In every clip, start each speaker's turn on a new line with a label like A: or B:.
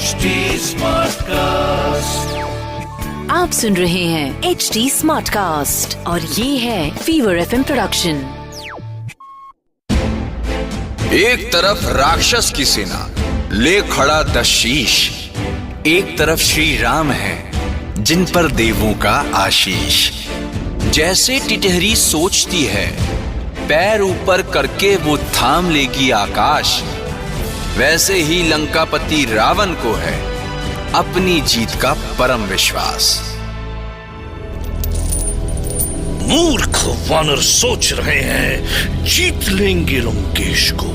A: HD Smartcast.
B: आप सुन रहे हैं HD Smartcast और ये है फीवर FM प्रोडक्शन।
C: एक तरफ राक्षस की सेना ले खड़ा दशीश, एक तरफ श्री राम है जिन पर देवों का आशीष। जैसे टिटहरी सोचती है पैर ऊपर करके वो थाम लेगी आकाश, वैसे ही लंकापति रावण को है अपनी जीत का परम विश्वास।
A: मूर्ख वानर सोच रहे हैं जीत लेंगे लंकेश को।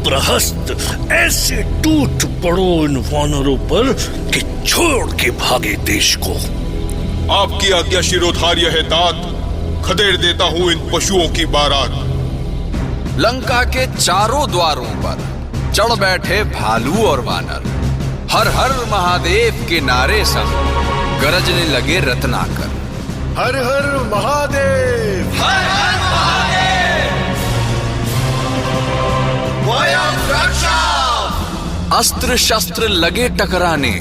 A: प्रहस्त ऐसे टूट पड़ो इन वानरों पर कि छोड़ के भागे देश को।
D: आपकी आज्ञा शिरोधार्य है तात, खदेड़ देता हूं इन पशुओं की बारात।
C: लंका के चारों द्वारों पर चढ़ बैठे भालू और वानर हर हर महादेव के नारे संग गरजने लगे रत्नाकर।
D: हर हर महादेव,
C: हर हर महादेव, अस्त्र शस्त्र लगे टकराने,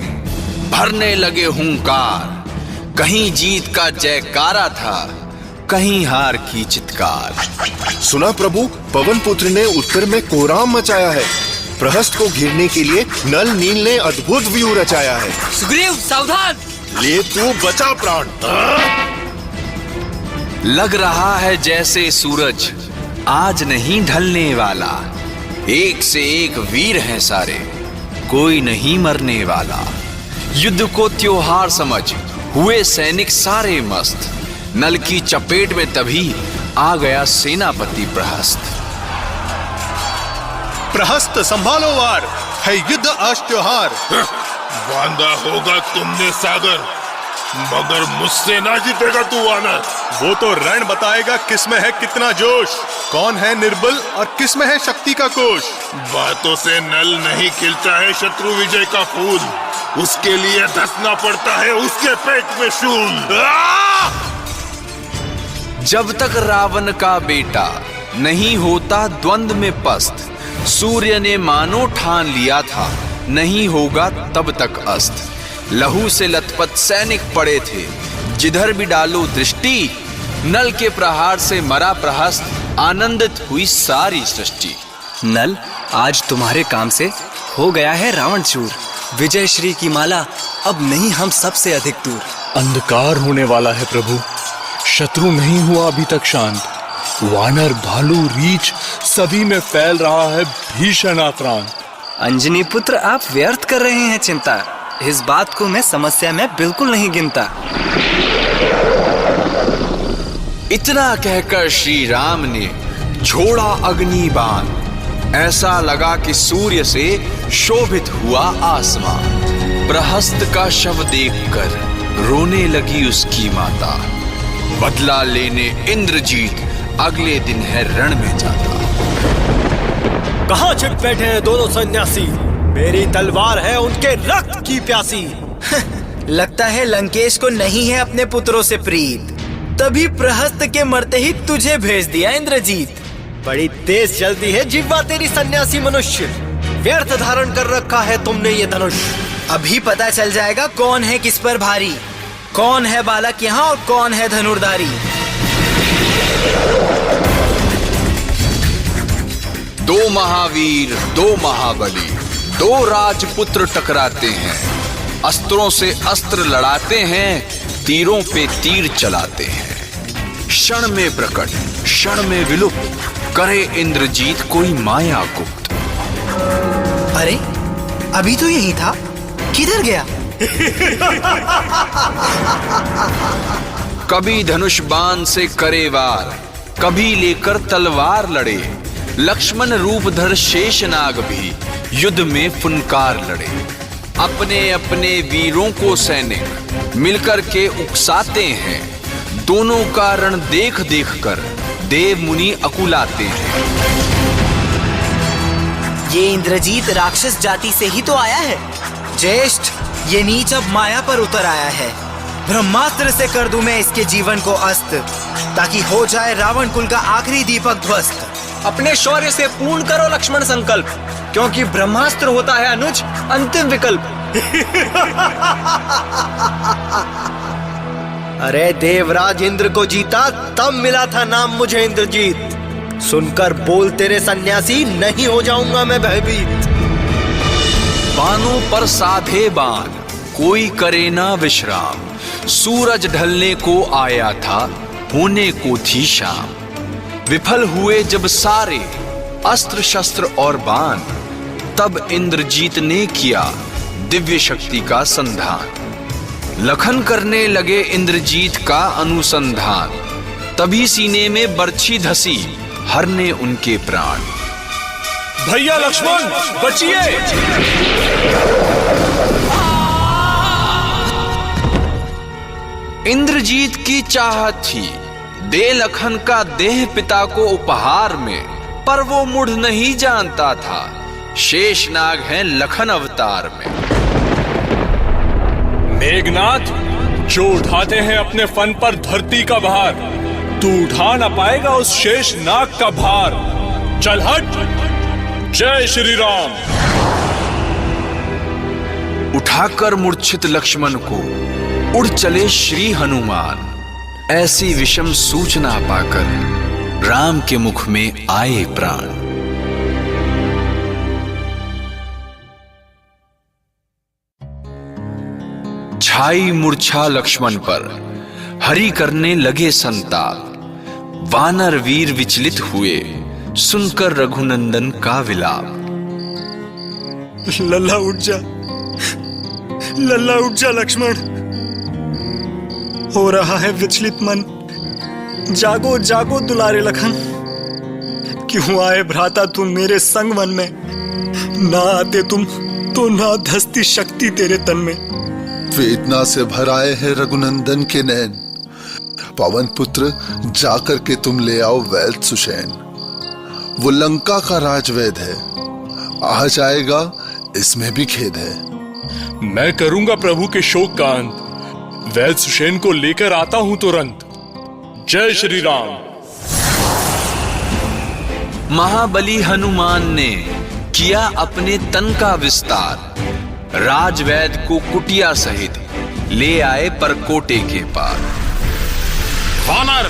C: भरने लगे हुंकार। कहीं जीत का जयकारा था, कहीं हार की चित्कार।
E: सुना प्रभु, पवन पुत्र ने उत्तर में कोहराम मचाया है। प्रहस्त को घेरने के लिए नल नील ने अद्भुत व्यूह रचाया है।
F: सुग्रीव सावधान!
E: ले तू बचा प्राण।
C: लग रहा है जैसे सूरज आज नहीं ढलने वाला। एक से एक वीर हैं सारे, कोई नहीं मरने वाला। युद्ध को त्योहार समझ हुए सैनिक सारे मस्त। नल की चपेट में तभी आ गया सेनापति प्रहस्त।
E: प्रहस्त संभालो वार, है युद्ध आज त्योहार।
D: बांधा होगा तुमने सागर, मगर मुझसे ना जीतेगा तू वानर।
E: वो तो रण बताएगा किसमें है कितना जोश, कौन है निर्बल और किसमें है शक्ति का कोश।
D: बातों से नल नहीं खिलता है शत्रु विजय का फूल, उसके लिए धसना पड़ता है उसके पेट में शूल।
C: जब तक रावण का बेटा नहीं होता द्वंद्व में पस्त, सूर्य ने मानो ठान लिया था नहीं होगा तब तक अस्त। लहू से लथपथ सैनिक पड़े थे जिधर भी डालो दृष्टि। नल के प्रहार से मरा प्रहस्त, आनंदित हुई सारी सृष्टि।
F: नल, आज तुम्हारे काम से हो गया है रावण चूर। विजय श्री की माला अब नहीं हम सबसे अधिक दूर।
G: अंधकार होने वाला है प्रभु, शत्रु नहीं हुआ अभी तक शांत। वानर भालू रीछ सभी में फैल रहा है भीषण आक्रांत।
F: अंजनी पुत्र, आप व्यर्थ कर रहे हैं चिंता। इस बात को मैं समस्या में बिल्कुल नहीं गिनता।
C: इतना कहकर श्री राम ने छोड़ा अग्नि बाण। ऐसा लगा कि सूर्य से शोभित हुआ आसमान। प्रहस्त का शव देखकर रोने लगी उसकी माता। बदला लेने इंद्रजीत अगले दिन है रण में जाता।
H: कहाँ छिप बैठे हैं दोनों सन्यासी, मेरी तलवार है उनके रक्त की प्यासी।
I: लगता है लंकेश को नहीं है अपने पुत्रों से प्रीत, तभी प्रहस्त के मरते ही तुझे भेज दिया इंद्रजीत।
H: बड़ी तेज चलती है जिह्वा तेरी सन्यासी मनुष्य, व्यर्थ धारण कर रखा है तुमने ये धनुष।
I: अभी पता चल जाएगा कौन है किस पर भारी, कौन है बालक यहाँ और कौन है धनुर्धारी।
C: दो महावीर, दो महाबली, दो राजपुत्र टकराते हैं। अस्त्रों से अस्त्र लड़ाते हैं, तीरों पे तीर चलाते हैं। क्षण में प्रकट, क्षण में विलुप्त करे इंद्रजीत कोई माया गुप्त।
I: अरे अभी तो यही था, किधर गया?
C: कभी धनुष बाण से करे वार, कभी लेकर तलवार लड़े। लक्ष्मण रूप धर शेषनाग भी युद्ध में फुनकार लड़े। अपने अपने वीरों को सैनिक मिलकर के उकसाते हैं। दोनों का रण देख देख कर देव मुनि अकुलाते हैं।
I: ये इंद्रजीत राक्षस जाति से ही तो आया है। ज्येष्ठ, ये नीच अब माया पर उतर आया है। ब्रह्मास्त्र से कर दूं मैं इसके जीवन को अस्त, ताकि हो जाए रावण कुल का आखिरी दीपक ध्वस्त।
F: अपने शौर्य से पूर्ण करो लक्ष्मण संकल्प, क्योंकि ब्रह्मास्त्र होता है अनुज अंतिम विकल्प।
H: अरे देवराज इंद्र को जीता तब मिला था नाम मुझे इंद्रजीत। सुनकर बोल तेरे सन्यासी, नहीं हो जाऊंगा मैं भयभीत।
C: बानों पर साधे बाण, कोई करे ना विश्राम। सूरज ढलने को आया था, होने को थी शाम। विफल हुए जब सारे अस्त्र शस्त्र और बाण, तब इंद्रजीत ने किया दिव्य शक्ति का संधान। लखन करने लगे इंद्रजीत का अनुसंधान, तभी सीने में बरछी धसी, हरने उनके प्राण।
G: भैया लक्ष्मण बचिए।
C: इंद्रजीत की चाहत थी दे लखन का देह पिता को उपहार में, पर वो मुढ़ नहीं जानता था शेषनाग है लखन अवतार में।
G: मेघनाथ, जो उठाते हैं अपने फन पर धरती का भार, तू उठा ना पाएगा उस शेष नाग का भार। चल हट। जय श्री राम।
C: उठाकर मूर्छित लक्ष्मण को उड़ चले श्री हनुमान। ऐसी विषम सूचना पाकर राम के मुख में आए प्राण। छाई मूर्छा लक्ष्मण पर, हरि करने लगे संताप। वानर वीर विचलित हुए, सुनकर रघुनंदन का विलाप।
H: लल्ला उठ जा, लल्ला उठ जा लक्ष्मण। हो रहा है विचलित मन, जागो जागो दुलारे लखन। क्यों आए भ्राता तुम मेरे संग वन में? ना आते तुम तो ना धसती शक्ति तेरे तन में।
J: वेदना से भर आए हैं रघुनंदन के नैन। पवन पुत्र जाकर के तुम ले आओ वैद सुषैन। वो लंका का राजवैद है, आ जाएगा इसमें भी खेद है।
G: मैं करूंगा प्रभु के शोक का अंत, वैद सुषेण को लेकर आता हूं तुरंत। जय श्री राम।
C: महाबली हनुमान ने किया अपने तन का विस्तार। राजवैद को कुटिया सहित ले आए परकोटे के पार।
D: वानर,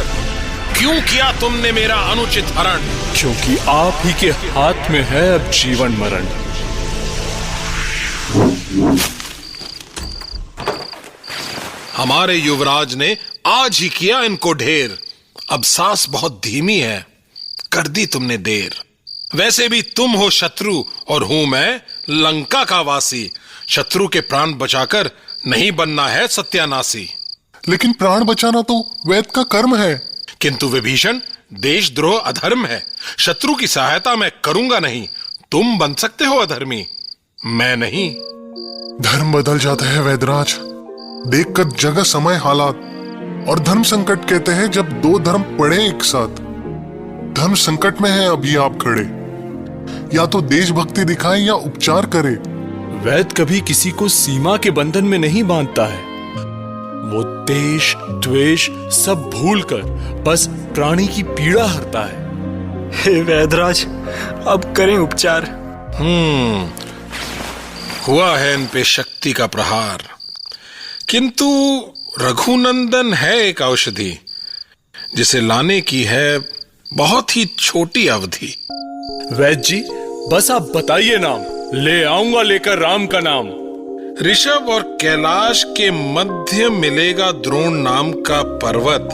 D: क्यों किया तुमने मेरा अनुचित हरण?
G: क्योंकि आप ही के हाथ में है अब जीवन मरण।
D: हमारे युवराज ने आज ही किया इनको ढेर। अब सांस बहुत धीमी है, कर दी तुमने देर। वैसे भी तुम हो शत्रु और हूं मैं लंका का वासी। शत्रु के प्राण बचाकर नहीं बनना है सत्यानाशी।
J: लेकिन प्राण बचाना तो वैद का कर्म है।
D: किंतु विभीषण, देशद्रोह अधर्म है। शत्रु की सहायता मैं करूंगा नहीं। तुम बन सकते हो अधर्मी, मैं नहीं।
J: धर्म बदल जाता है वैदराज, देखकर जगह समय हालात। और धर्म संकट कहते हैं जब दो धर्म पड़े एक साथ। धर्म संकट में है अभी आप खड़े, या तो देशभक्ति दिखाएं या उपचार करे।
G: वैद कभी किसी को सीमा के बंधन में नहीं बांधता है। वो देश द्वेष सब भूलकर बस प्राणी की पीड़ा हरता है।
H: हे वैदराज, अब करें उपचार।
D: हुआ है इन पे शक्ति का प्रहार, किंतु रघुनंदन है एक औषधि जिसे लाने की है बहुत ही छोटी अवधि।
G: वैद जी, बस आप बताइए नाम, ले आऊंगा लेकर राम का नाम।
D: ऋषभ और कैलाश के मध्य मिलेगा द्रोण नाम का पर्वत।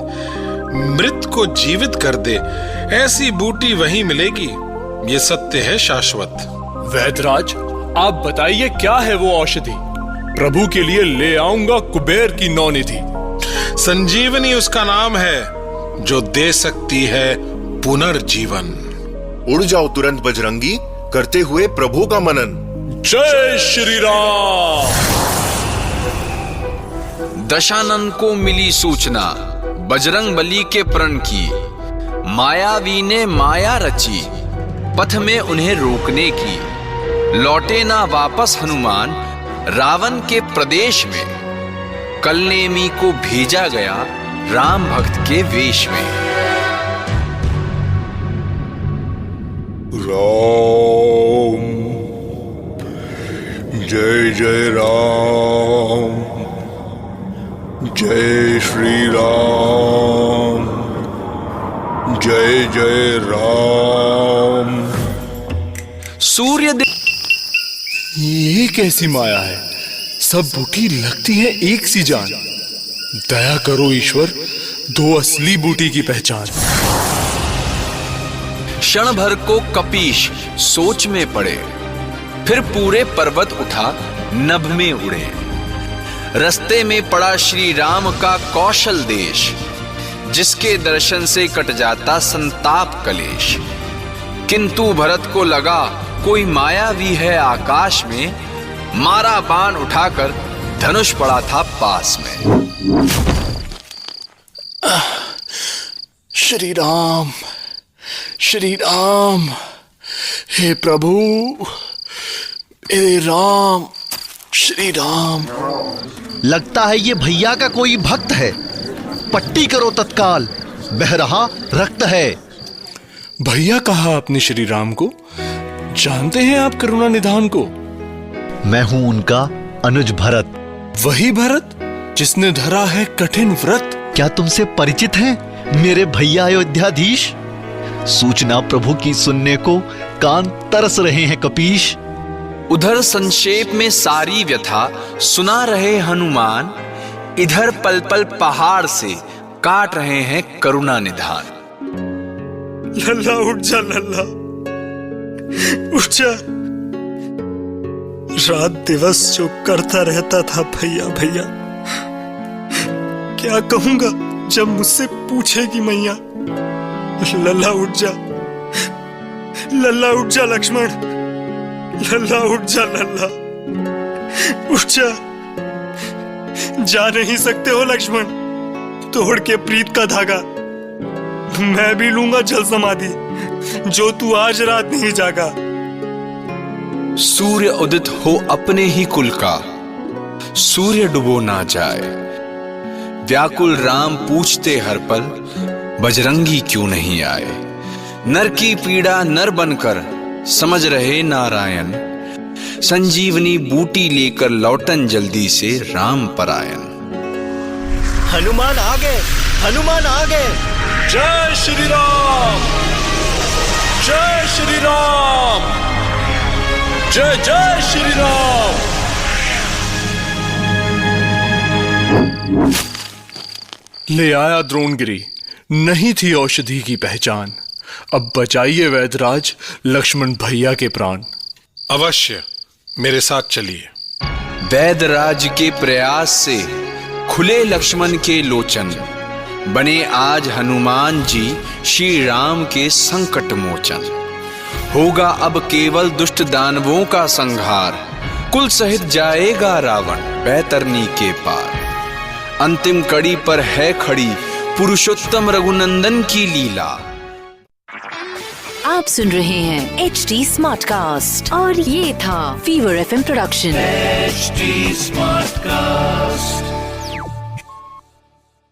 D: मृत को जीवित कर दे ऐसी बूटी वहीं मिलेगी, ये सत्य है शाश्वत।
G: वैदराज, आप बताइए क्या है वो औषधि? प्रभु के लिए ले आऊंगा कुबेर की नौनिधि।
D: संजीवनी उसका नाम है, जो दे सकती है पुनर्जीवन।
E: उड़ जाओ तुरंत बजरंगी, करते हुए प्रभु का मनन।
G: जय श्री राम।
C: दशानन को मिली सूचना बजरंग बली के प्रण की। मायावी ने माया रची पथ में उन्हें रोकने की। लौटे ना वापस हनुमान रावण के प्रदेश में। कलनेमी को भेजा गया राम भक्त के वेश में।
J: राम, जय जय राम, जय श्री राम, जय जय राम।
C: सूर्य
G: ये कैसी माया है? सब बूटी लगती है एक सी जान। दया करो ईश्वर, दो असली बूटी की पहचान।
C: क्षण भर को कपीश सोच में पड़े, फिर पूरे पर्वत उठा नभ में उड़े। रस्ते में पड़ा श्री राम का कौशल देश, जिसके दर्शन से कट जाता संताप कलेश। किंतु भरत को लगा कोई माया भी है आकाश में, मारा बाण उठाकर धनुष पड़ा था पास में।
J: श्री राम, श्री राम, हे प्रभु, हे राम, श्री राम।
K: लगता है ये भैया का कोई भक्त है। पट्टी करो तत्काल, बह रहा रक्त है।
G: भैया कहा आपने श्री राम को? जानते हैं आप करुणा निधान को?
K: मैं हूं उनका अनुज भरत।
G: वही भरत जिसने धरा है कठिन व्रत।
K: क्या तुमसे परिचित हैं मेरे भैया अयोध्याधीश? सूचना प्रभु की सुनने को कान तरस रहे हैं कपीश।
C: उधर संक्षेप में सारी व्यथा सुना रहे हनुमान, इधर पल पल पहाड़ से काट रहे हैं करुणा निधान।
H: लल्ला उठ जा, लल्ला उठ जा। रात दिवस जो करता रहता था भैया भैया, क्या कहूंगा जब मुझसे पूछेगी मैया। लल्ला उठ जा, लल्ला उठ जा लक्ष्मण, लल्ला उठ जा, लल्ला उठ जा। जा नहीं सकते हो लक्ष्मण, तोड़ के प्रीत का धागा। मैं भी लूंगा जल समाधि, जो तू आज रात नहीं जागा।
C: सूर्य उदित हो अपने ही कुल का, सूर्य डुबो ना जाए। व्याकुल राम पूछते हर पल, बजरंगी क्यों नहीं आए। नर की पीड़ा नर बनकर समझ रहे नारायण, संजीवनी बूटी लेकर लौटन जल्दी से राम परायण।
H: हनुमान आ गए, हनुमान आ गए।
G: जय श्री राम, जय श्री राम, जय जय श्री राम। ले आया द्रोणगिरी, नहीं थी औषधि की पहचान। अब बचाइए वैद्यराज लक्ष्मण भैया के प्राण।
D: अवश्य, मेरे साथ चलिए।
C: वैद्यराज के प्रयास से खुले लक्ष्मण के लोचन, बने आज हनुमान जी श्री राम के संकट मोचन। होगा अब केवल दुष्ट दानवों का संहार, कुल सहित जाएगा रावण बैतरनी के पार। अंतिम कड़ी पर है खड़ी पुरुषोत्तम रघुनंदन की लीला।
B: आप सुन रहे हैं HD स्मार्ट कास्ट और ये था fever FM production.
A: HD smart cast.